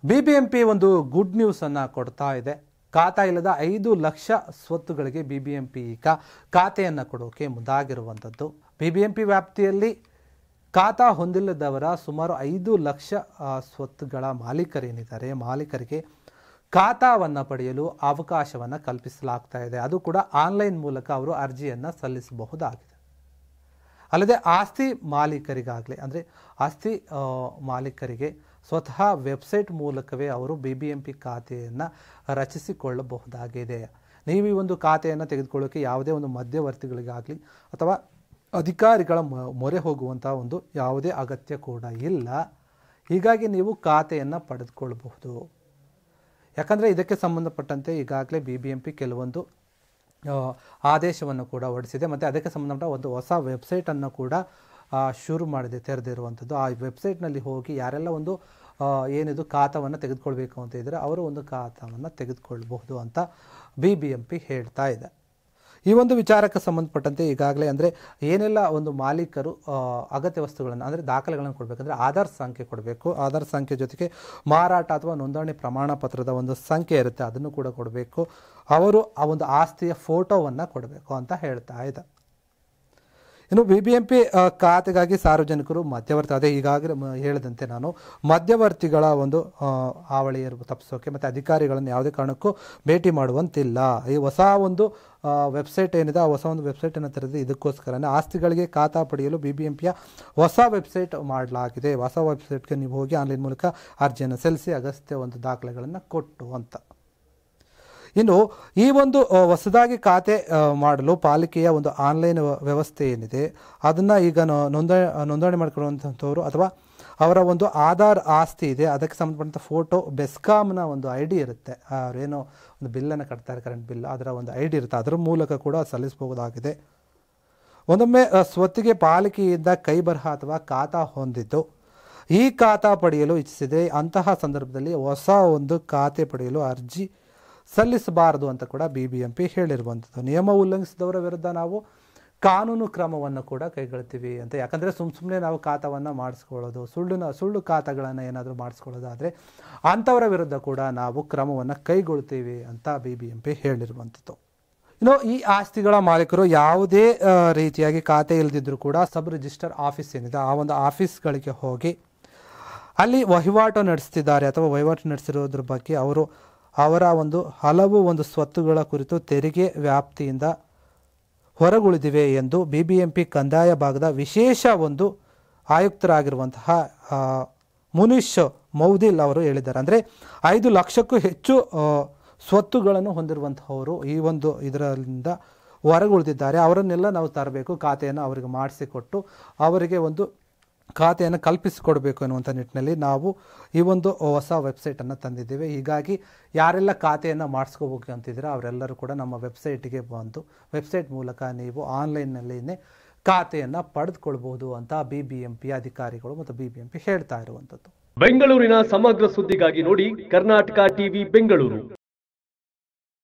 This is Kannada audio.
ಬಿಬಿಎಂಪಿ ಒಂದು ಗುಡ್ ನ್ಯೂಸ್ ಅನ್ನು ಕೊಡ್ತಾ ಇದೆ. ಖಾತಾ ಇಲ್ಲದ 5 ಲಕ್ಷ ಸ್ವತ್ತುಗಳಿಗೆ ಬಿಬಿಎಂಪಿ ಈಗ ಖಾತೆಯನ್ನು ಕೊಡೋಕೆ ಮುಂದಾಗಿರುವಂಥದ್ದು. ಬಿಬಿಎಂಪಿ ವ್ಯಾಪ್ತಿಯಲ್ಲಿ ಖಾತಾ ಹೊಂದಿಲ್ಲದವರ ಸುಮಾರು 5 ಲಕ್ಷ ಸ್ವತ್ತುಗಳ ಮಾಲೀಕರಿಗೆ ಖಾತಾವನ್ನು ಪಡೆಯಲು ಅವಕಾಶವನ್ನು ಕಲ್ಪಿಸಲಾಗ್ತಾ ಇದೆ. ಅದು ಕೂಡ ಆನ್ಲೈನ್ ಮೂಲಕ ಅವರು ಅರ್ಜಿಯನ್ನು ಸಲ್ಲಿಸಬಹುದಾಗಿದೆ. ಅಲ್ಲದೆ ಆಸ್ತಿ ಮಾಲೀಕರಿಗಾಗಲಿ ಅಂದರೆ ಆಸ್ತಿ ಮಾಲೀಕರಿಗೆ ಸ್ವತಃ ವೆಬ್ಸೈಟ್ ಮೂಲಕವೇ ಅವರು ಬಿಬಿಎಂಪಿ ಖಾತೆಯನ್ನು ರಚಿಸಿಕೊಳ್ಳಬಹುದಾಗಿದೆ. ನೀವು ಈ ಒಂದು ಖಾತೆಯನ್ನು ತೆಗೆದುಕೊಳ್ಳೋಕೆ ಯಾವುದೇ ಒಂದು ಮಧ್ಯವರ್ತಿಗಳಿಗಾಗಲಿ ಅಥವಾ ಅಧಿಕಾರಿಗಳ ಮೊರೆ ಹೋಗುವಂಥ ಒಂದು ಯಾವುದೇ ಅಗತ್ಯ ಕೂಡ ಇಲ್ಲ. ಹೀಗಾಗಿ ನೀವು ಖಾತೆಯನ್ನು ಪಡೆದುಕೊಳ್ಳಬಹುದು. ಯಾಕಂದರೆ ಇದಕ್ಕೆ ಸಂಬಂಧಪಟ್ಟಂತೆ ಈಗಾಗಲೇ ಬಿಬಿಎಂಪಿ ಕೆಲವೊಂದು ಆದೇಶವನ್ನು ಕೂಡ ಹೊರಡಿಸಿದೆ ಮತ್ತು ಅದಕ್ಕೆ ಸಂಬಂಧಪಟ್ಟ ಒಂದು ಹೊಸ ವೆಬ್ಸೈಟನ್ನು ಕೂಡ ಶುರು ಮಾಡಿದೆ, ತೆರೆದಿರುವಂಥದ್ದು. ಆ ವೆಬ್ಸೈಟ್ನಲ್ಲಿ ಹೋಗಿ ಯಾರೆಲ್ಲ ಒಂದು ಏನಿದು ಖಾತಾವನ್ನು ತೆಗೆದುಕೊಳ್ಬೇಕು ಅಂತ ಇದ್ದರೆ ಅವರು ಒಂದು ಖಾತಾವನ್ನು ತೆಗೆದುಕೊಳ್ಬಹುದು ಅಂತ ಬಿಬಿಎಂಪಿ ಹೇಳ್ತಾ ಇದೆ. ಈ ಒಂದು ವಿಚಾರಕ್ಕೆ ಸಂಬಂಧಪಟ್ಟಂತೆ ಈಗಾಗಲೇ ಅಂದರೆ ಏನೆಲ್ಲ ಒಂದು ಮಾಲೀಕರು ಅಗತ್ಯ ವಸ್ತುಗಳನ್ನು ಅಂದರೆ ದಾಖಲೆಗಳನ್ನು ಕೊಡಬೇಕಂದ್ರೆ ಆಧಾರ್ ಸಂಖ್ಯೆ ಕೊಡಬೇಕು. ಆಧಾರ್ ಸಂಖ್ಯೆ ಜೊತೆಗೆ ಮಾರಾಟ ಅಥವಾ ನೋಂದಣಿ ಪ್ರಮಾಣ ಪತ್ರದ ಒಂದು ಸಂಖ್ಯೆ ಇರುತ್ತೆ, ಅದನ್ನು ಕೂಡ ಕೊಡಬೇಕು. ಅವರು ಆ ಒಂದು ಆಸ್ತಿಯ ಫೋಟೋವನ್ನು ಕೊಡಬೇಕು ಅಂತ ಹೇಳ್ತಾ ಇದೆ. ಇನ್ನು ಬಿಬಿಎಂಪಿ ಖಾತೆಗಾಗಿ ಸಾರ್ವಜನಿಕರು ಮಧ್ಯವರ್ತಿ ಅದೇ ಈಗಾಗಲೇ ಹೇಳಿದಂತೆ ನಾನು ಮಧ್ಯವರ್ತಿಗಳ ಒಂದು ಹಾವಳಿಯನ್ನು ತಪ್ಪಿಸೋಕೆ ಮತ್ತು ಅಧಿಕಾರಿಗಳನ್ನು ಯಾವುದೇ ಕಾರಣಕ್ಕೂ ಭೇಟಿ ಮಾಡುವಂತಿಲ್ಲ. ಈ ಹೊಸ ಒಂದು ವೆಬ್ಸೈಟ್ ಏನಿದೆ ಆ ಹೊಸ ಒಂದು ವೆಬ್ಸೈಟನ್ನು ತೆರೆದು ಇದಕ್ಕೋಸ್ಕರನೇ ಆಸ್ತಿಗಳಿಗೆ ಖಾತಾ ಪಡೆಯಲು ಬಿಬಿಎಂಪಿಯ ಹೊಸ ವೆಬ್ಸೈಟ್ ಮಾಡಲಾಗಿದೆ. ಹೊಸ ವೆಬ್ಸೈಟ್ಗೆ ನೀವು ಹೋಗಿ ಆನ್ಲೈನ್ ಮೂಲಕ ಅರ್ಜಿಯನ್ನು ಸಲ್ಲಿಸಿ ಅಗತ್ಯ ಒಂದು ದಾಖಲೆಗಳನ್ನು ಕೊಟ್ಟು ಅಂತ. ಇನ್ನು ಈ ಒಂದು ಹೊಸದಾಗಿ ಖಾತೆ ಮಾಡಲು ಪಾಲಿಕೆಯ ಒಂದು ಆನ್ಲೈನ್ ವ್ಯವಸ್ಥೆ ಏನಿದೆ ಅದನ್ನು ಈಗ ನೋಂದಣಿ ಮಾಡಿಕೊಳ್ಳುವಂಥವ್ರು ಅಥವಾ ಅವರ ಒಂದು ಆಧಾರ್ ಆಸ್ತಿ ಇದೆ ಅದಕ್ಕೆ ಸಂಬಂಧಪಟ್ಟಂಥ ಫೋಟೋ, ಬೆಸ್ಕಾಮ್ನ ಒಂದು ID ಇರುತ್ತೆ, ಅವರೇನೋ ಒಂದು ಬಿಲ್ಲನ್ನು ಕಟ್ತಾರೆ, ಕರೆಂಟ್ ಬಿಲ್, ಅದರ ಒಂದು ID ಇರುತ್ತೆ, ಅದರ ಮೂಲಕ ಕೂಡ ಸಲ್ಲಿಸಬಹುದಾಗಿದೆ. ಒಂದೊಮ್ಮೆ ಸ್ವತ್ತಿಗೆ ಪಾಲಿಕೆಯಿಂದ ಕೈ ಬರಹ ಅಥವಾ ಖಾತಾ ಹೊಂದಿದ್ದು ಈ ಖಾತಾ ಪಡೆಯಲು ಇಚ್ಛಿಸಿದೆ ಅಂತಹ ಸಂದರ್ಭದಲ್ಲಿ ಹೊಸ ಒಂದು ಖಾತೆ ಪಡೆಯಲು ಅರ್ಜಿ ಸಲ್ಲಿಸಬಾರದು ಅಂತ ಕೂಡ ಬಿಬಿಎಂಪಿ ಹೇಳಿರುವಂಥದ್ದು. ನಿಯಮ ಉಲ್ಲಂಘಿಸಿದವರ ವಿರುದ್ಧ ನಾವು ಕಾನೂನು ಕ್ರಮವನ್ನು ಕೂಡ ಕೈಗೊಳ್ತೀವಿ ಅಂತ. ಯಾಕಂದರೆ ಸುಮ್ಮನೆ ನಾವು ಖಾತಾವನ್ನು ಮಾಡಿಸ್ಕೊಳ್ಳೋದು, ಸುಳ್ಳು ಖಾತಾಗಳನ್ನು ಏನಾದರೂ ಮಾಡಿಸ್ಕೊಳ್ಳೋದಾದರೆ ಅಂಥವರ ವಿರುದ್ಧ ಕೂಡ ನಾವು ಕ್ರಮವನ್ನು ಕೈಗೊಳ್ತೀವಿ ಅಂತ ಬಿಬಿಎಂಪಿ ಹೇಳಿರುವಂಥದ್ದು. ಇನ್ನು ಈ ಆಸ್ತಿಗಳ ಮಾಲೀಕರು ಯಾವುದೇ ರೀತಿಯಾಗಿ ಖಾತೆ ಇಲ್ಲದಿದ್ದರೂ ಕೂಡ ಸಬ್ ರಿಜಿಸ್ಟರ್ ಆಫೀಸ್ ಏನಿದೆ ಆ ಒಂದು ಆಫೀಸ್ಗಳಿಗೆ ಹೋಗಿ ಅಲ್ಲಿ ವಹಿವಾಟು ನಡೆಸ್ತಿದ್ದಾರೆ ಅಥವಾ ವಹಿವಾಟು ನಡೆಸಿರೋದ್ರ ಬಗ್ಗೆ ಅವರ ಒಂದು ಹಲವು ಒಂದು ಸ್ವತ್ತುಗಳ ಕುರಿತು ತೆರಿಗೆ ವ್ಯಾಪ್ತಿಯಿಂದ ಹೊರಗುಳಿದಿವೆ ಎಂದು ಬಿಬಿಎಂಪಿ ಕಂದಾಯ ಭಾಗದ ವಿಶೇಷ ಒಂದು ಆಯುಕ್ತರಾಗಿರುವಂತಹ ಮುನೀಶ್ ಮೌದಿಲ್ ಅವರು ಹೇಳಿದ್ದಾರೆ. ಅಂದರೆ 5 ಲಕ್ಷಕ್ಕೂ ಹೆಚ್ಚು ಸ್ವತ್ತುಗಳನ್ನು ಹೊಂದಿರುವಂತಹವರು ಈ ಒಂದು ಇದರಿಂದ ಹೊರಗುಳಿದಿದ್ದಾರೆ. ಅವರನ್ನೆಲ್ಲ ನಾವು ತರಬೇಕು, ಖಾತೆಯನ್ನು ಅವರಿಗೆ ಮಾಡಿಸಿಕೊಟ್ಟು ಅವರಿಗೆ ಒಂದು ಖಾತೆಯನ್ನು ಕಲ್ಪಿಸಿಕೊಡಬೇಕು ಎನ್ನುವಂಥ ನಿಟ್ಟಿನಲ್ಲಿ ನಾವು ಈ ಒಂದು ಹೊಸ ವೆಬ್ಸೈಟನ್ನು ತಂದಿದ್ದೇವೆ. ಹೀಗಾಗಿ ಯಾರೆಲ್ಲ ಖಾತೆಯನ್ನು ಮಾಡಿಸ್ಕೋಬೇಕು ಅಂತಿದ್ರೆ ಅವರೆಲ್ಲರೂ ಕೂಡ ನಮ್ಮ ವೆಬ್ಸೈಟಿಗೆ ಬಂದು ವೆಬ್ಸೈಟ್ ಮೂಲಕ ನೀವು ಆನ್ಲೈನ್ನಲ್ಲಿನೇ ಖಾತೆಯನ್ನು ಪಡೆದುಕೊಳ್ಬಹುದು ಅಂತ ಬಿಬಿಎಂಪಿ ಅಧಿಕಾರಿಗಳು ಮತ್ತು ಬಿಬಿಎಂಪಿ ಹೇಳ್ತಾ ಇರುವಂಥದ್ದು. ಬೆಂಗಳೂರಿನ ಸಮಗ್ರ ಸುದ್ದಿಗಾಗಿ ನೋಡಿ ಕರ್ನಾಟಕ ಟಿವಿ ಬೆಂಗಳೂರು.